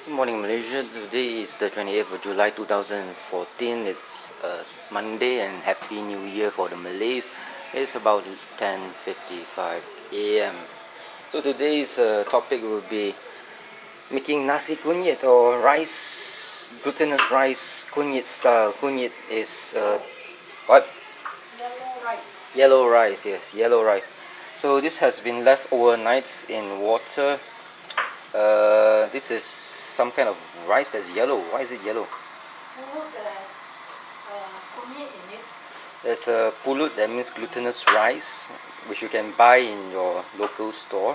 Good morning, Malaysia. Today is the 28th of July 2014. It's Monday, and Happy New Year for the Malays. It's about 10:55 a.m. So today's topic will be making Nasi Kunyit or rice, glutinous rice kunyit style. Kunyit is what? Yellow rice. Yellow rice, yes, yellow rice. So this has been left overnight in water. This is some kind of rice that's yellow. Why is it yellow? Pulut has kunyit in it. There's a pulut, that means glutinous rice, which you can buy in your local store.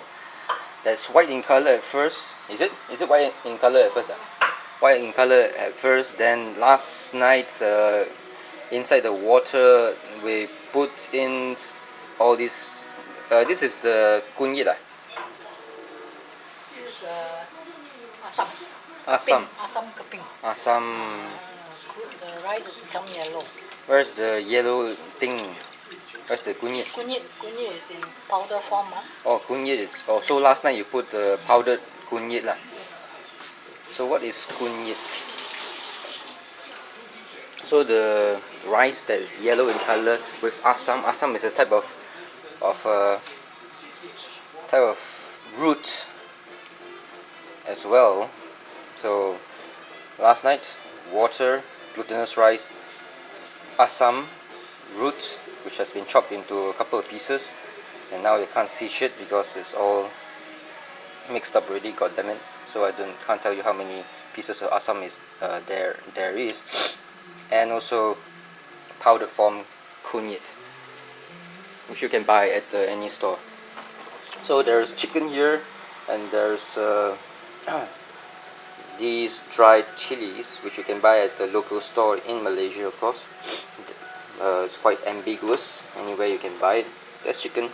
That's white in color at first. Is it? Is it white in color at first? White in color at first. Then last night, inside the water, we put in all this. This is the kunyit. This is asam. Asam. Asam keping. Asam. The rice has become yellow. Where's the yellow thing? Where's the kunyit? Kunyit is in powder form. Oh, kunyit is. Oh, so last night you put the powdered kunyit lah. So what is kunyit? So the rice that is yellow in color with asam. Asam is a type of root as well. So last night, water, glutinous rice, asam root, which has been chopped into a couple of pieces, and now you can't see shit because it's all mixed up already. God damn it! So I can't tell you how many pieces of asam is there is, and also powdered form kunyit, which you can buy at any store. So there's chicken here, and there's these dried chilies, which you can buy at the local store in Malaysia, of course. It's quite ambiguous. Anywhere you can buy it. That's chicken.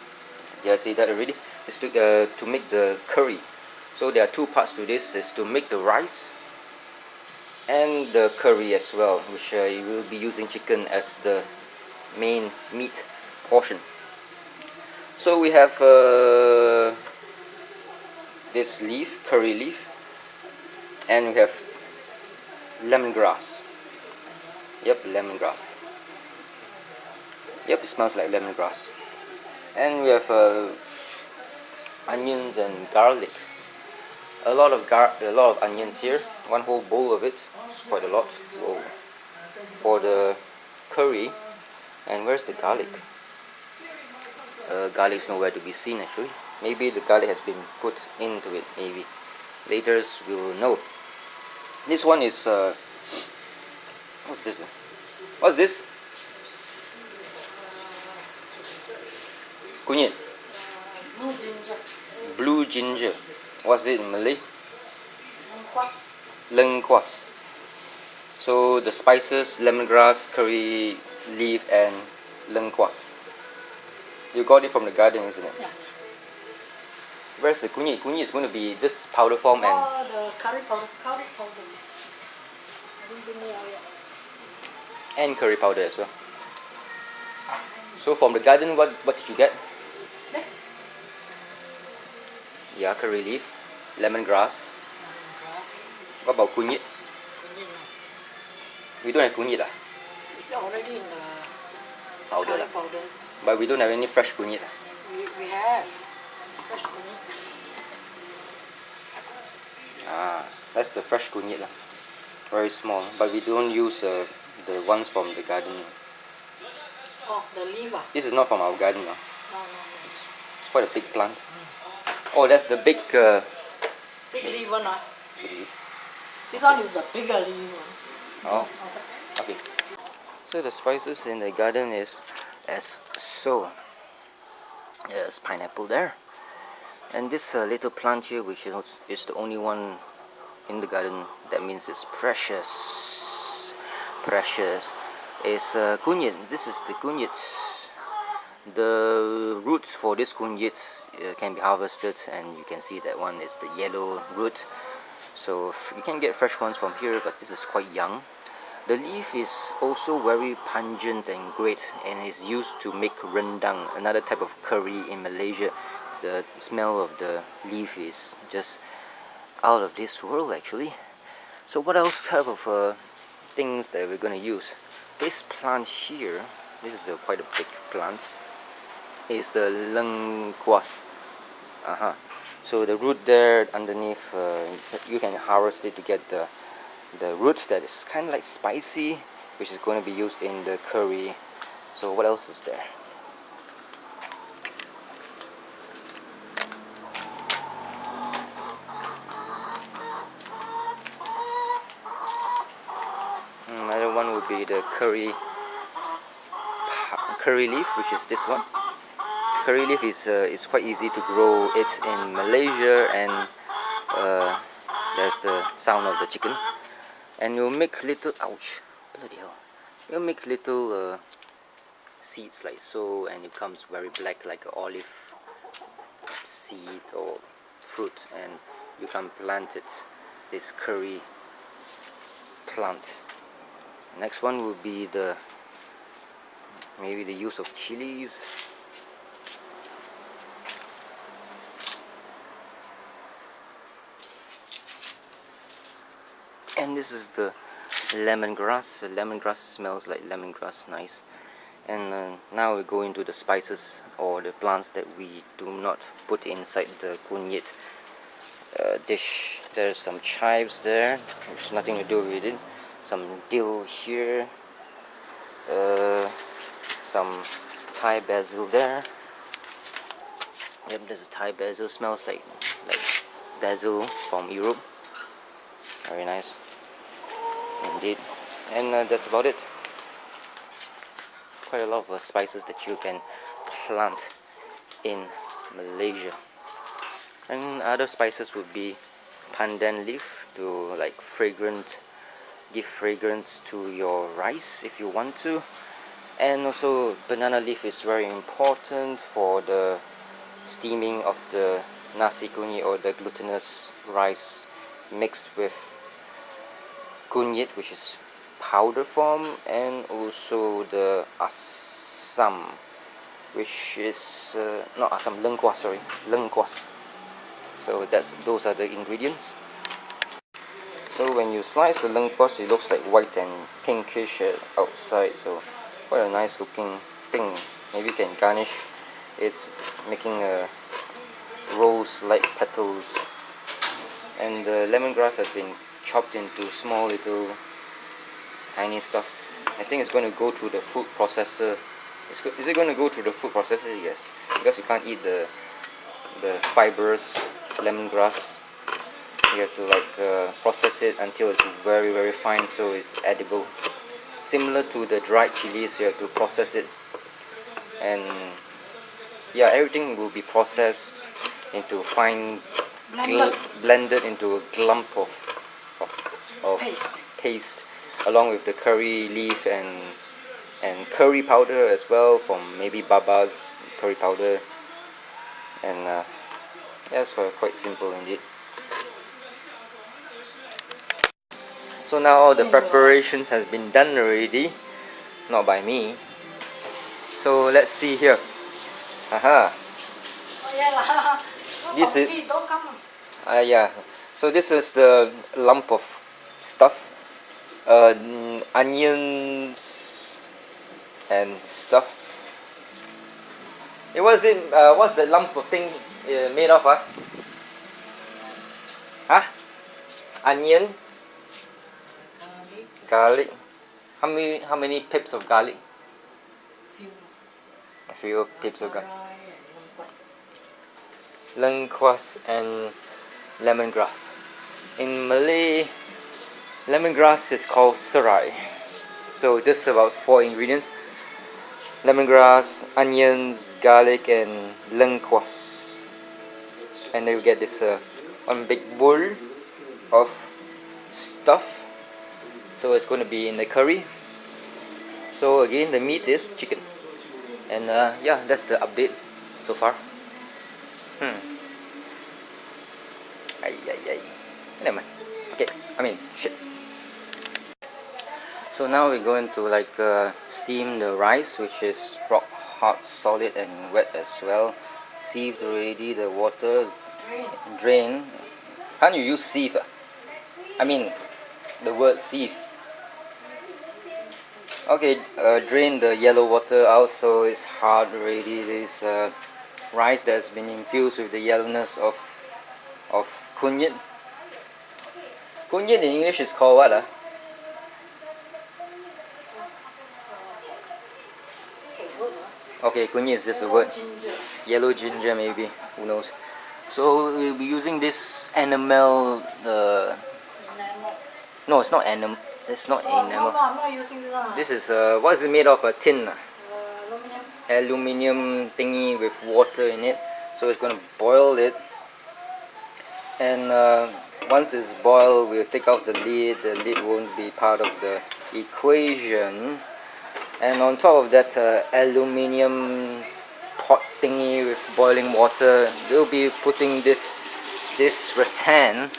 Did I say that already? It's to make the curry. So there are two parts to this. Is to make the rice and the curry as well, which you will be using chicken as the main meat portion. So we have this leaf, curry leaf, and we have lemongrass. Yep, lemongrass. Yep, it smells like lemongrass. And we have onions and garlic. A lot of onions here. One whole bowl of it. It's quite a lot. Whoa. For the curry. And where's the garlic? Garlic is nowhere to be seen actually. Maybe the garlic has been put into it. Maybe later we will know. This one is what's this? What's this? Kunyit. Blue ginger. Blue ginger. What's it in Malay? Lengkuas. Lengkuas. So the spices, lemongrass, curry leaf, and lengkuas. You got it from the garden, isn't it? Yeah. Where's the kunyit? Kunyit is going to be just powder form and The curry powder. I don't think more yet. and curry powder as well. So from the garden, what did you get? There. Yeah, curry leaf, lemongrass. Grass. What about kunyit? Kunyit. We don't have kunyit lah. It's already in the Powder curry lah. powder. But we don't have any fresh kunyit lah. We have fresh kunyit. That's the fresh kunyit lah. Very small, but we don't use the ones from the garden. Oh, the leaf ah. This is not from our garden lah. No. It's quite a big plant. Oh, that's the big Big leaf one ah. leaf. This one is the bigger leaf one. Oh, okay. So the spices in the garden is as so. There's pineapple there, and this little plant here, which is the only one in the garden. That means it's precious. Precious is kunyit. This is the kunyit. The roots for this kunyit can be harvested, and you can see that one is the yellow root. So you can get fresh ones from here, but this is quite young. The leaf is also very pungent and great, and is used to make rendang, another type of curry in Malaysia. The smell of the leaf is just out of this world actually. So what else type of things that we're gonna use? This plant here, this is quite a big plant, is the lengkuas. So the root there underneath, you can harvest it to get the root that is kind of like spicy, which is going to be used in the curry. So what else is there? Another one would be the curry leaf, which is this one. Curry leaf is quite easy to grow it in Malaysia, and there's the sound of the chicken. And you'll make little, ouch, bloody hell. You'll make little seeds like so, and it becomes very black like an olive seed or fruit, and you can plant it, this curry plant. Next one will be maybe the use of chilies. And this is the lemongrass. The lemongrass smells like lemongrass, nice. And now we go into the spices or the plants that we do not put inside the kunyit dish. There's some chives there, which nothing to do with it. Some dill here. Some Thai basil there. Yep, there's a Thai basil. Smells like basil from Europe. Very nice indeed. And that's about it. Quite a lot of spices that you can plant in Malaysia. And other spices would be pandan leaf to like give fragrance to your rice if you want to. And also banana leaf is very important for the steaming of the Nasi Kunyit or the glutinous rice mixed with kunyit, which is powder form, and also the asam, which is not asam, lengkuas, sorry, lengkuas. So those are the ingredients. So when you slice the lengkuas, it looks like white and pinkish outside, so quite a nice looking thing. Maybe you can garnish. It's making a rose-like petals, and the lemongrass has been chopped into small little tiny stuff. I think it's going to go through the food processor. Is it going to go through the food processor? Yes, because you can't eat the fibrous lemongrass. You have to like process it until it's very very fine, so it's edible. Similar to the dried chilies, you have to process it, and yeah, everything will be processed into fine, blended into a clump of paste, along with the curry leaf and curry powder as well, from maybe Baba's curry powder. And yeah, it's quite simple indeed. So now all the preparations has been done already, not by me. So let's see here. Haha. This is yeah. So this is the lump of stuff, onions and stuff. What's the lump of thing made of? Onion, garlic. How many pips of garlic? A few pips of garlic. Lengkuas and lemongrass. In Malay, lemongrass is called serai. So just about 4 ingredients: lemongrass, onions, garlic, and lengkuas. And then you get this one big bowl of stuff. So it's going to be in the curry. So again, the meat is chicken. And yeah, that's the update so far. Never mind. Okay, shit. So now we're going to steam the rice, which is rock hard, solid, and wet as well. Sieved already, the water drain. Can't you use sieve? I mean, the word sieve. Okay, drain the yellow water out so it's hard already. This rice that's been infused with the yellowness of kunyit. Kunyit in English is called what? It's a good one. Okay, kunyit is just a word. Ginger. Yellow ginger maybe, who knows. So we'll be using this enamel. Enamel. No, it's not enamel. It's not Oh, enamel. no, I'm not using this one. This is what is it made of? A tin. Aluminum. Aluminium thingy with water in it. So it's gonna boil it, and once it's boiled, we'll take out the lid. The lid won't be part of the equation. And on top of that aluminium pot thingy with boiling water, we'll be putting this rattan.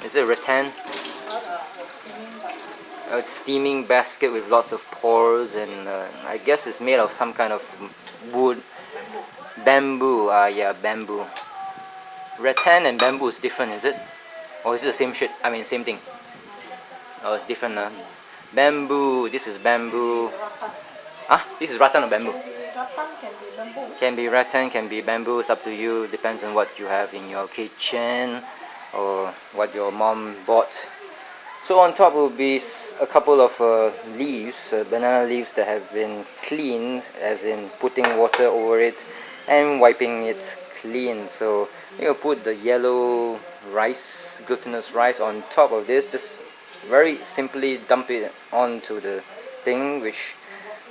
Is it rattan? The steaming basket. A steaming basket with lots of pores, and I guess it's made of some kind of wood. Bamboo. Yeah, bamboo. Rattan and bamboo is different, is it? Or is it the same shit? I mean, same thing. Oh, it's different. Bamboo. This is bamboo. Rattan. This is rattan or bamboo? Can be rattan, can be bamboo. Can be rattan, can be bamboo. It's up to you. Depends on what you have in your kitchen or what your mom bought. So on top will be a couple of leaves, banana leaves that have been cleaned, as in putting water over it and wiping it clean. So you'll put the yellow rice, glutinous rice on top of this. Just very simply dump it onto the thing, which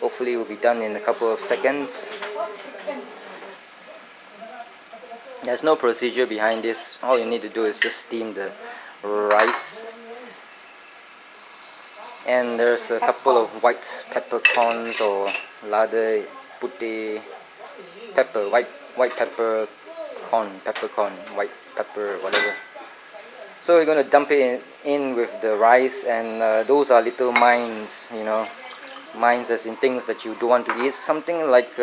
hopefully will be done in a couple of seconds. There's no procedure behind this. All you need to do is just steam the rice. And there's a couple of white peppercorns or lada putih pepper, white peppercorn, white pepper, whatever. So we're going to dump it in with the rice, and those are little mines, mines as in things that you don't want to eat. Something like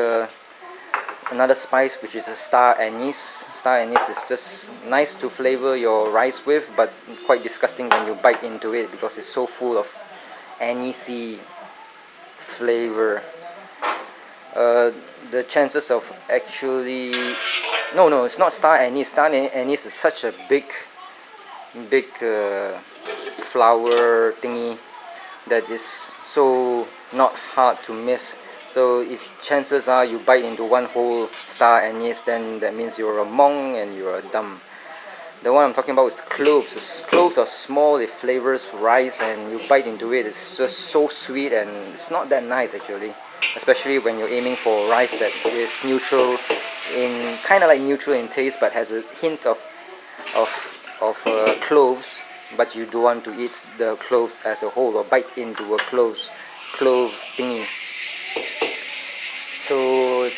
another spice, which is a star anise. Star anise is just nice to flavor your rice with, but quite disgusting when you bite into it because it's so full of anisey flavor. The chances of actually no, it's not star anise. Star anise is such a big flower thingy that is so not hard to miss. So if chances are you bite into one whole star anise, then that means you're a monk and you're dumb. The one I'm talking about is cloves. Cloves are small, it flavors rice, and you bite into it, it's just so sweet, and it's not that nice actually. Especially when you're aiming for rice that is neutral in, kind of like neutral in taste, but has a hint of cloves, but you don't want to eat the cloves as a whole or bite into a clove thingy. So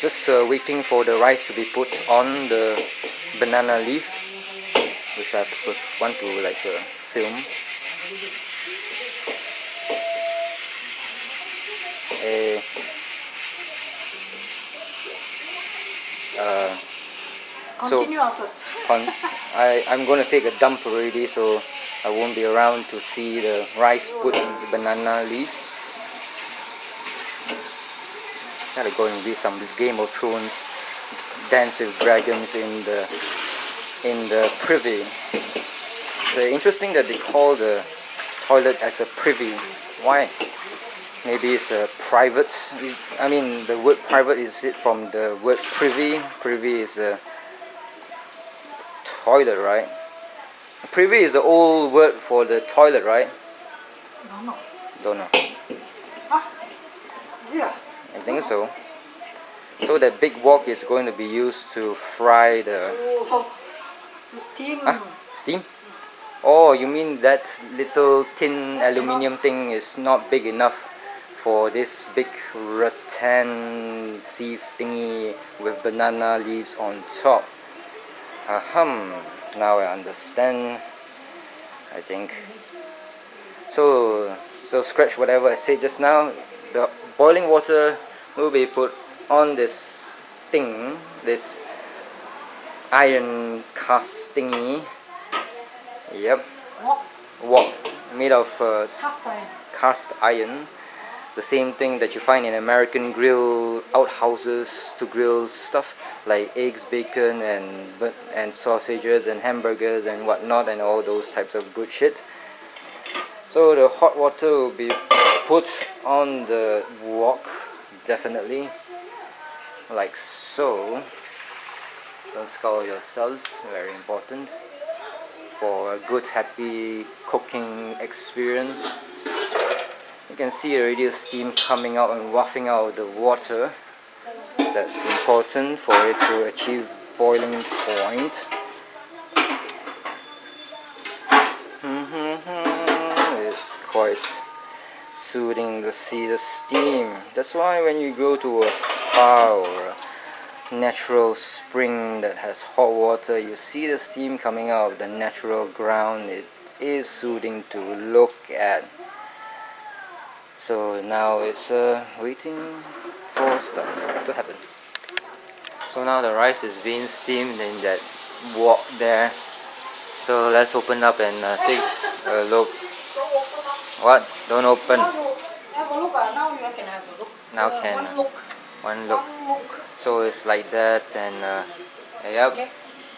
just waiting for the rice to be put on the banana leaf, which I want to film. Continue after. I'm going to take a dump already, so I won't be around to see the rice put in the banana leaf. Gotta go and read some Game of Thrones, Dance with Dragons in the privy. So interesting that they call the toilet as a privy. Why? Maybe it's a private. I mean, the word private, is it from the word privy? Privy is a toilet, right? Privy is the old word for the toilet, right? No. Don't know. Is it? I think so. So that big wok is going to be used to fry the... To steam. Steam? Oh, you mean that little tin aluminium thing is not big enough for this big rattan sieve thingy with banana leaves on top. Now I understand, I think. So scratch whatever I said just now. The boiling water will be put on this thing, this iron cast thingy, Yep, Wok. wok made of Cast iron. cast iron. The same thing that you find in American grill outhouses to grill stuff like eggs, bacon, and sausages and hamburgers and whatnot and all those types of good shit. So the hot water will be put on the wok, definitely, like so. Don't scald yourself, very important for a good happy cooking experience. You can see already the steam coming out and wafting out of the water. That's important for it to achieve boiling point. It's quite soothing to see the steam. That's why when you go to a spa or a natural spring that has hot water, you see the steam coming out of the natural ground. It is soothing to look at. So now it's waiting for stuff to happen. So now the rice is being steamed in that wok there. So let's open up and take a look. What? Don't open. Have a look. Now you can have a look. Now can. One look. One look. One look. So it's like that and yep. Okay.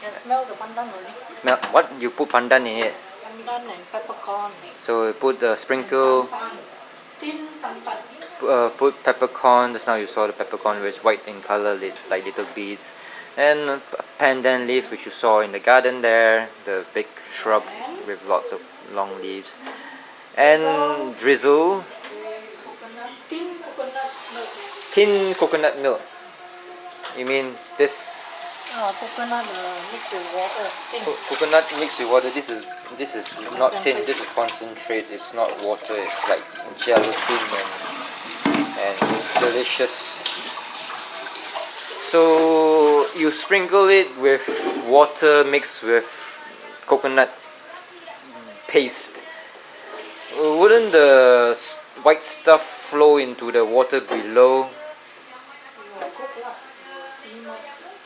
Can smell the pandan already. Smell what? You put pandan in it. Pandan and peppercorn. So you put the sprinkle. Santan. Tin santan. Put peppercorn. Just now you saw the peppercorn, which is white in color, like little beads, and pandan leaf, which you saw in the garden there, the big shrub with lots of long leaves, and drizzle Coconut. tin coconut milk. You mean this Coconut mixed with water. Tin. coconut mixed with water? This is not tin. This is concentrate. It's not water. It's like gelatin and delicious. So you sprinkle it with water mixed with coconut paste. Wouldn't the white stuff flow into the water below?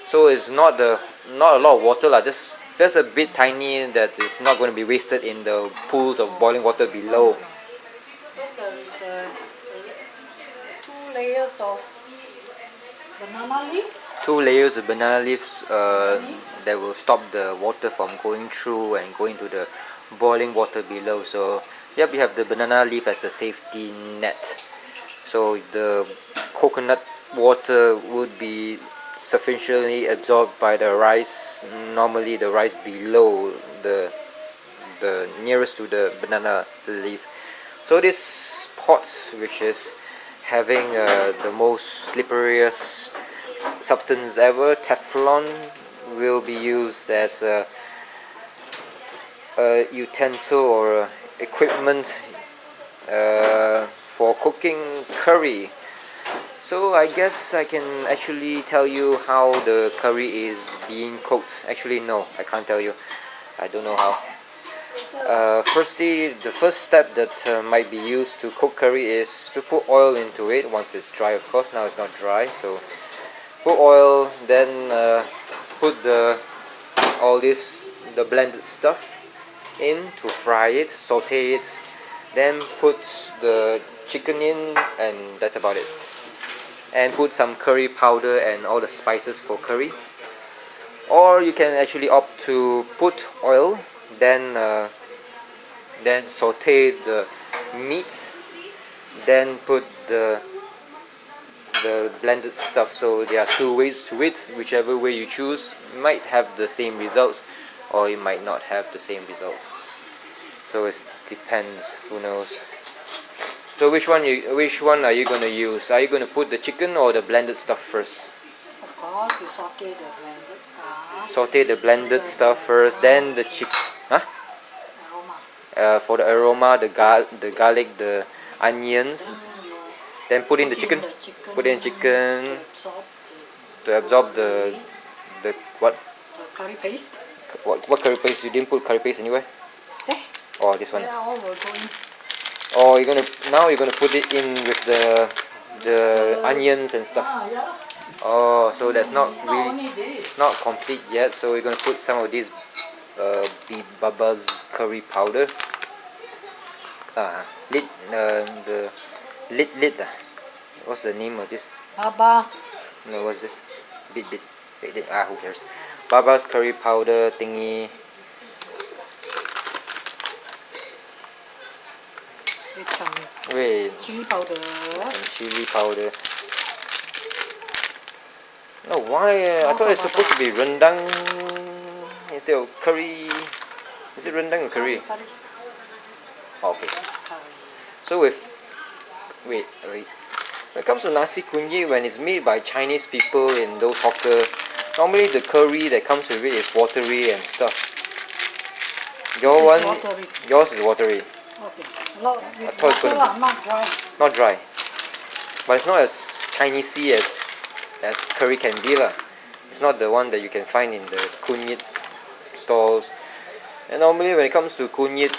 So it's not a lot of water lah. Just a bit tiny that is not going to be wasted in the pools of boiling water below. Yes, there is 2 layers of banana leaf. 2 layers of banana leaves that will stop the water from going through and going to the boiling water below. So yep, you have the banana leaf as a safety net. So the coconut water would be sufficiently absorbed by the rice. Normally the rice below the nearest to the banana leaf. So this pot, which is having the most slipperiest substance ever, Teflon, will be used as a utensil or equipment for cooking curry. So I guess I can actually tell you how the curry is being cooked. Actually no, I can't tell you. I don't know how. Firstly, the first step that might be used to cook curry is to put oil into it once it's dry, of course. Now it's not dry, so put oil, then put the blended stuff in to fry it, saute it, then put the chicken in, and that's about it. And put some curry powder and all the spices for curry. Or you can actually opt to put oil, then saute the meat, then put the blended stuff. So there are 2 ways to it. Whichever way you choose might have the same results, or it might not have the same results. So it depends. Who knows? So which one are you gonna use? Are you gonna put the chicken or the blended stuff first? Of course, you saute the blended stuff. Saute the blended stuff first, then the chicken. Huh? Aroma. For the aroma, the garlic, the onions. Then put in the chicken. Put in chicken to absorb the what? The curry paste. What curry paste? You didn't put curry paste anywhere? Eh? Oh, this one. Yeah, all will go in. Oh, you're gonna put it in with the onions and stuff. Yeah. Oh, so that's not It's really not only this. not complete yet. So you're gonna put some of these Baba's curry powder. Lid, the lid. What's the name of this? Baba's. No, what's this? Bit. Wait, who cares? Baba's curry powder thingy. With some Wait, chili powder. some chili powder. No, why? I thought it's supposed to be rendang instead of curry. Is it rendang or curry? Curry. Okay. It's curry. So wait. When it comes to Nasi Kunyit, when it's made by Chinese people in those hawker, normally the curry that comes with it is watery and stuff. Watery. Yours is watery, Okay. Lot I with thought it's water gonna lah, not dry. not dry. But it's not as Chinesey as curry can be lah. It's not the one that you can find in the kunyit stalls. And normally when it comes to kunyit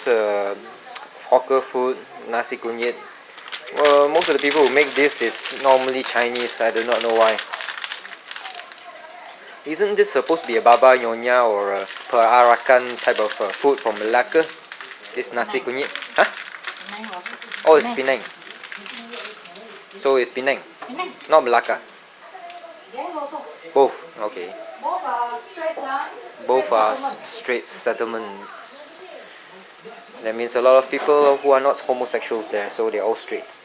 hawker food, Nasi Kunyit, well, most of the people who make this is normally Chinese. I do not know why. Isn't this supposed to be a Baba Nyonya or a Perarakan type of food from Malacca? This Nasi Kunyit? Huh? Penang also. Oh, it's Penang. So it's Penang, Penang. not Malacca. Both also. Both. Okay. Both are straight line. Both are straight settlements. That means a lot of people who are not homosexuals there, so they're all straights,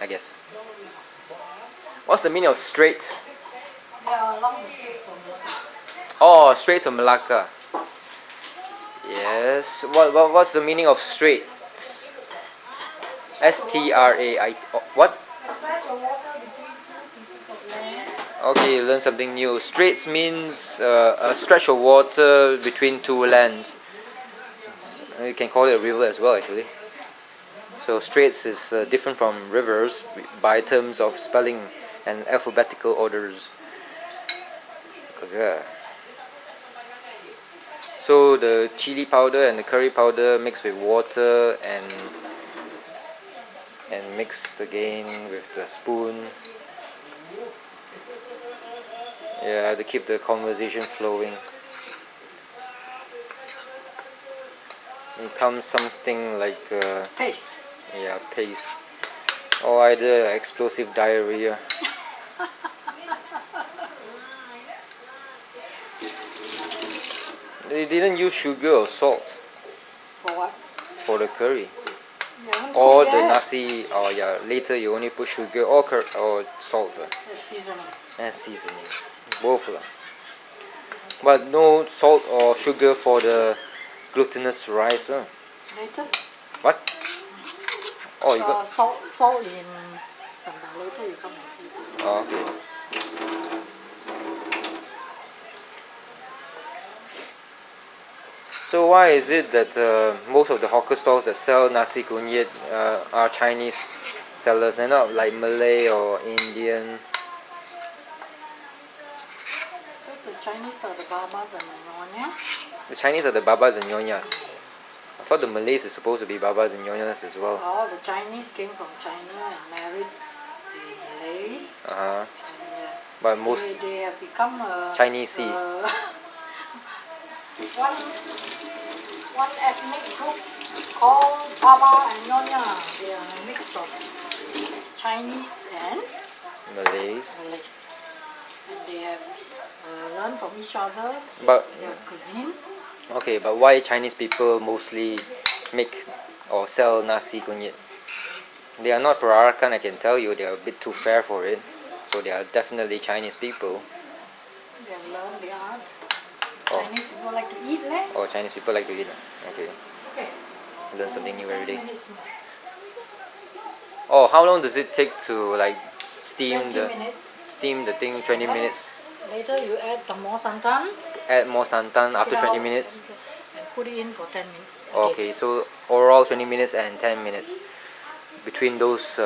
I guess. What's the meaning of straight? They are along the streets of Malacca. Oh, Straits of Malacca. Yes. What's the meaning of straits? STRAI. What? A stretch of water between two pieces of land. Okay, you learn something new. Straits means a stretch of water between two lands. You can call it a river as well, actually. So straits is different from rivers by terms of spelling and alphabetical orders. Okay. So the chili powder and the curry powder mixed with water and mixed again with the spoon. Yeah, to keep the conversation flowing. It comes something like Paste. paste, or either explosive diarrhea. They didn't use sugar or salt For what? for the curry. You haven't Or cooked the yet. nasi, or later you only put sugar or salt The seasoning. and seasoning, both lah. But no salt or sugar for the glutinous rice. Later. What? Oh, you got. Salt in sambal. Later you come and see. Oh, okay. So why is it that most of the hawker stalls that sell Nasi Kunyit are Chinese sellers and not like Malay or Indian? Because the Chinese are the babas and the nyonyas. The Chinese are the babas and nyonyas. I thought the Malays is supposed to be babas and nyonyas as well. All the Chinese came from China and married the Malays. Uh-huh. And, But most they have become Chinese-y. one ethnic group called Baba and Nyonya. They are a mix of Chinese and Malays. Malays. And they have learned from each other But their cuisine. okay, but why Chinese people mostly make or sell Nasi Kunyit? They are not Perarakan, I can tell you. They are a bit too fair for it. So they are definitely Chinese people. They have learned the art. Oh. Chinese people like to eat leh. Or Chinese people like to eat. Okay, Okay. learn something new every day. 10 minutes more. Oh, how long does it take to like steam 20 minutes. steam the thing? 20 minutes. Later you add some more santan. Add more santan after Take it 20 out minutes. And put it in for 10 minutes. Okay, so overall 20 minutes and 10 minutes. Between those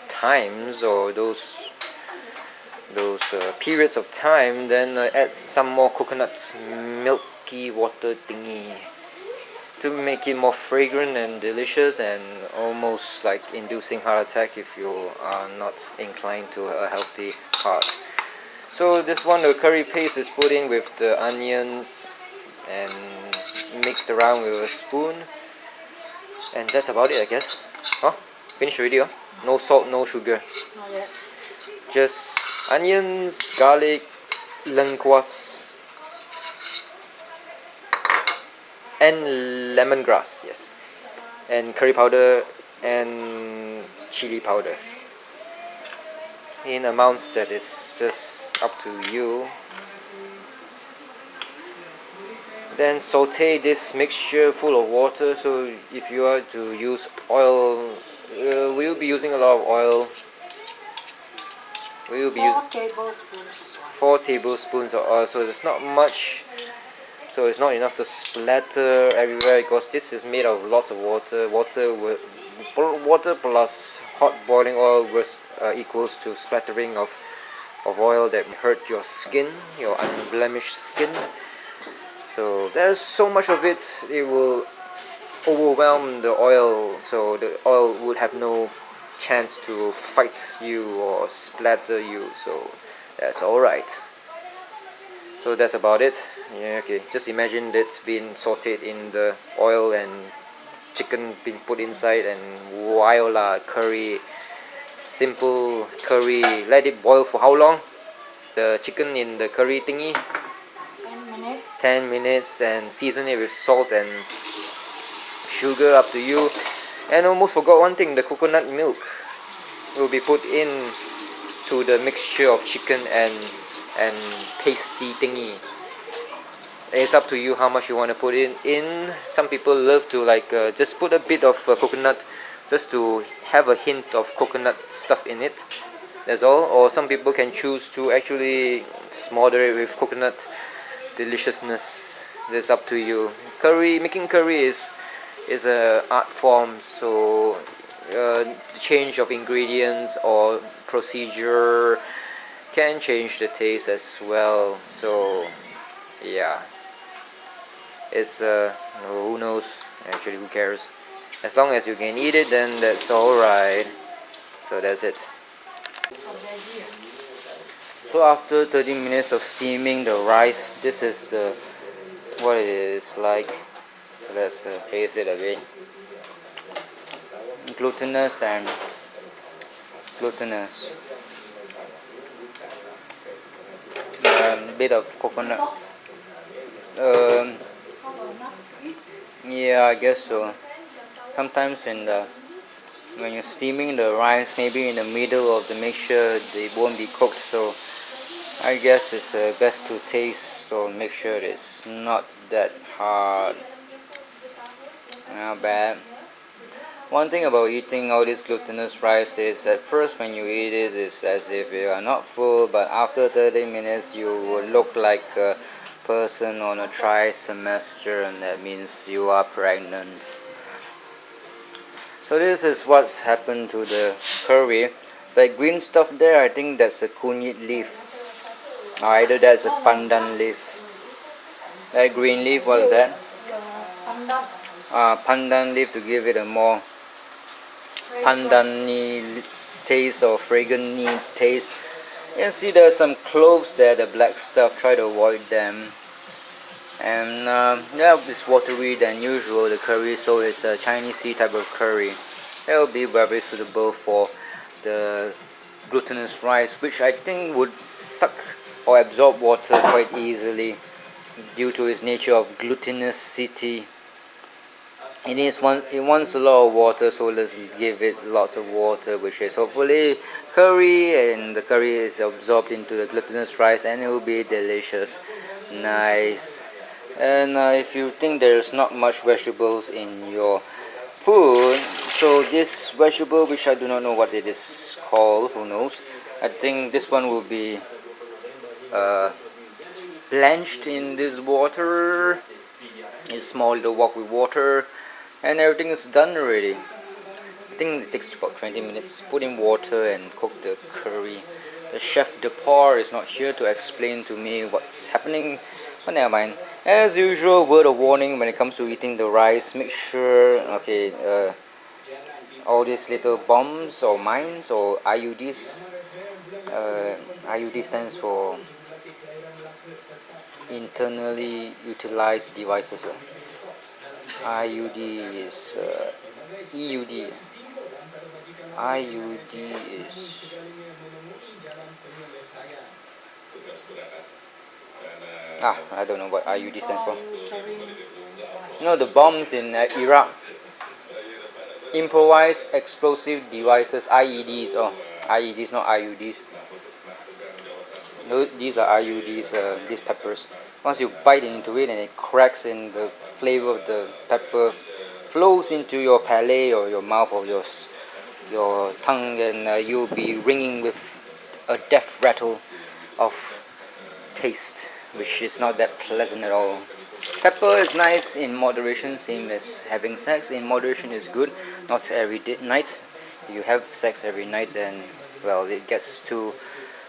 times or those periods of time, then add some more coconut milky water thingy to make it more fragrant and delicious and almost like inducing heart attack if you are not inclined to a healthy heart. So this one, the curry paste is put in with the onions and mixed around with a spoon, and that's about it, I guess. Oh, finished already. Oh, no salt, no sugar, Not yet. just onions, garlic, lengkuas, and lemongrass. Yes, and curry powder and chili powder in amounts that is just up to you. Then saute this mixture full of water. So if you are to use oil, we'll be using a lot of oil. We'll be using 4 tablespoons. 4 tablespoons of oil, so it's not much. So it's not enough to splatter everywhere because this is made of lots of water. Water plus hot boiling oil was equals to splattering of oil that hurt your skin, your unblemished skin. So there's so much of it, it will overwhelm the oil, so the oil would have no chance to fight you or splatter you, so that's alright. So that's about it. Yeah, okay, just imagine that being sauteed in the oil and chicken being put inside, and voila, curry, simple curry. Let it boil for how long? The chicken in the curry thingy? 10 minutes. 10 minutes, and season it with salt and sugar, up to you. And almost forgot one thing, the coconut milk will be put in to the mixture of chicken and pasty thingy. It's up to you how much you want to put in. Some people love to just put a bit of coconut just to have a hint of coconut stuff in it, that's all. Or some people can choose to actually smother it with coconut deliciousness. That's up to you. Making curry is a art form, so change of ingredients or procedure can change the taste as well. So yeah, it's who knows, actually, who cares, as long as you can eat it, then that's alright. So that's it. So after 30 minutes of steaming the rice, this is what it is like. So let's taste it again. Glutinous and glutinous. A bit of coconut. Soft. Um, Soft enough to eat. yeah, I guess so. Sometimes when you're steaming the rice, maybe in the middle of the mixture, they won't be cooked. So I guess it's best to taste or make sure it's not that hard. Not bad. One thing about eating all this glutinous rice is at first when you eat it, it's as if you are not full, but after 30 minutes you will look like a person on a trimester, and that means you are pregnant. So this is what's happened to the curry. That green stuff there, I think that's a kunyit leaf. Either that's a pandan leaf. That green leaf, what's that? Pandan. Pandan leaf, to give it a more pandan-y taste or fragrant-y taste. You can see there's some cloves there, the black stuff, try to avoid them. And yeah, it's watery than usual, the curry, so it's a Chinese type of curry. It will be very suitable for the glutinous rice, which I think would suck or absorb water quite easily due to its nature of glutinosity. It wants a lot of water, so let's give it lots of water, which is hopefully curry, and the curry is absorbed into the glutinous rice, and it will be delicious. Nice. And if you think there's not much vegetables in your food, so this vegetable, which I do not know what it is called, who knows, I think this one will be blanched in this water. It's small little wok with water, and everything is done already. I think it takes about 20 minutes. Put in water and cook the curry. The chef de par is not here to explain to me what's happening, but never mind. As usual, word of warning when it comes to eating the rice, make sure, all these little bombs or mines or IUDs, IUD stands for internally utilized devices. IUD is EUD. IUD is I don't know what IUD stands for. You know the bombs in Iraq. Improvised explosive devices, IEDs. Oh, IEDs, not IUDs. No, these are IUDs. These peppers. Once you bite into it and it cracks, and the flavor of the pepper flows into your palate or your mouth or your tongue, and you'll be ringing with a death rattle of taste, which is not that pleasant at all. Pepper is nice in moderation, same as having sex. In moderation is good, not every night. If you have sex every night, then well, it gets too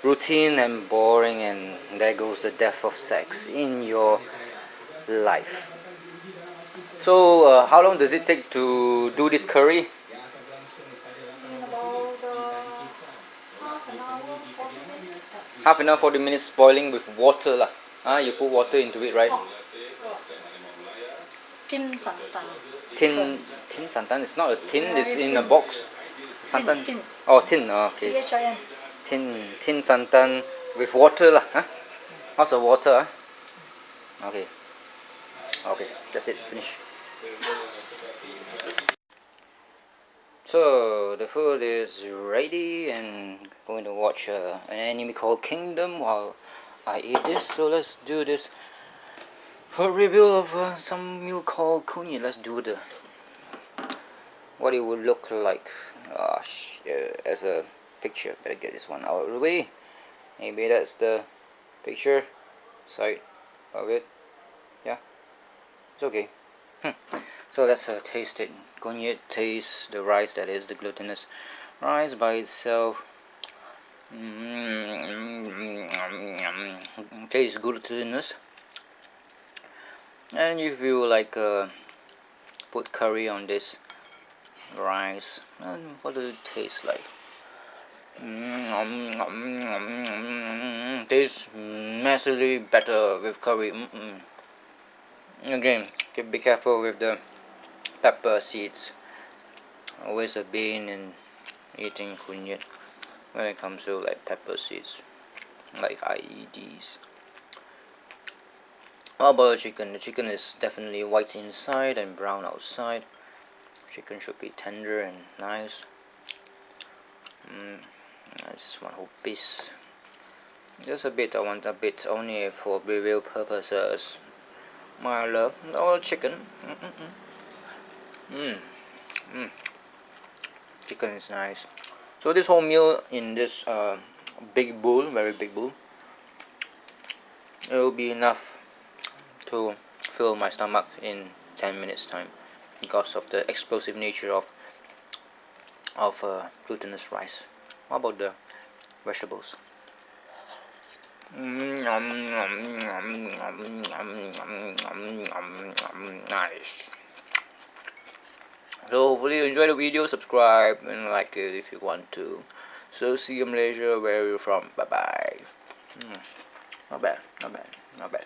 routine and boring, and there goes the death of sex in your life. So, how long does it take to do this curry? In about half an hour, 40 minutes. Half an hour, 40 minutes boiling with water lah. You put water into it, right? Tin santan. Tin santan. It's not a tin. Yeah, It's it's in a tin. box. Santan. Tin. Oh, tin. Oh, okay. THIN. Tin santan with water lah. Lots of water. Okay. Okay. That's it. Finish. So the food is ready, and going to watch an anime called Kingdom while I eat this. So let's do this food review of some meal called Kunyit. Let's do what it would look like as a picture. Better get this one out of the way. Maybe that's the picture side of it. Yeah, it's okay. So let's taste it. Kunyit tastes the rice, that is the glutinous rice by itself. Tastes glutinous. And if you like put curry on this rice, and what does it taste like? Tastes massively better with curry. Again, be careful with the pepper seeds. Always a bane in eating kunyit when it comes to like pepper seeds, like IEDs. How about the chicken? The chicken is definitely white inside and brown outside. Chicken should be tender and nice. I just want whole piece. Just a bit. I want a bit only for real purposes. My love, no chicken. Chicken is nice. So this whole meal in this big bowl, very big bowl, it will be enough to fill my stomach in 10 minutes time because of the explosive nature of glutinous rice. What about the vegetables? Nice. So hopefully you enjoy the video, subscribe and like it if you want to. So see you in Malaysia, where you're from. Bye bye. Not bad, not bad, not bad.